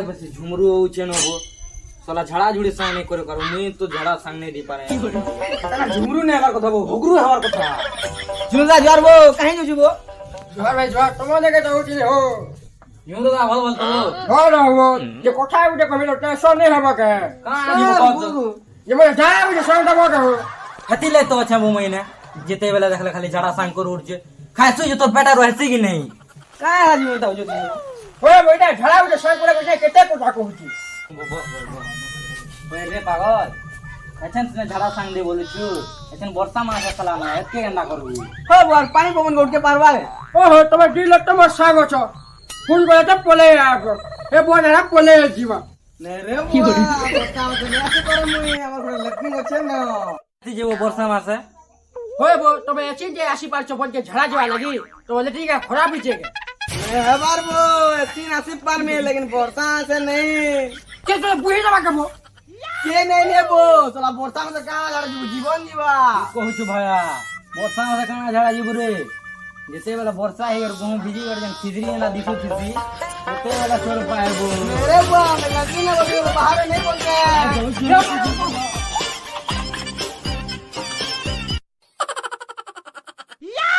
बस झुमरू होचे नबो साला झड़ा झुड़ी संग नहीं करे करू मैं तो झड़ा संग नहीं दी पारे साला झुमरू ने हमार कथा बो होगरू हमार कथा झुमरा जवार बो काहे जो जुबो জোহার ভাই জোহার তোমার দেখে তো উঠি হো झुमरू का भल भल तो হল হো যে কোথায় উঠে কমিল টেনশন নেই হবে কে का आजी যে মানে যায় উঠে সঙ্গ দেবো কে हती ले तो अच्छा वो महीने जेते बेला देखले खाली झड़ा संग कर उठ जे खासु जो तो बेटा रहसी कि नहीं का आजी बताओ जो ওই বইটা ঝাড়া উঠে সঙ্গ করে বসে কেতে কথা কইছি रे पागल एछन से झड़ा संग दे बोले छु एछन वर्षा मास साला ना एके गंदा करू हो बार पानी पवन उठ के पारवा ওহো তোমার দিল তোমার সাগ আছো ফুল করে তো পলে আগো এ বনেরা পলে জীবা ने रे কি করি वर्षा मास ने ऐसे करे मुई আমার ঘরে লক্ষ্মী আছে না যে वो वर्षा मास है ওই বো তবে এসে যে 80% বলকে ঝাড়া যাওয়া লাগি তো বলে ঠিক আছে খরাব হইছে কে है बार वो 80 पर में लेकिन वर्षा से नहीं কে তো বুঝি যাবা কেবো के नहीं लेबो साला वर्षा में का झड़ा जीवन जीवा कहू छु भाया वर्षा में का झड़ा जीव रे जेते वाला वर्षा है और गहूं भिजी कर जन खिजरी ना दिखो खिजरी ओते वाला छोड़ पाए बो अरे बा मैं लगी ना बाहर नहीं बोल के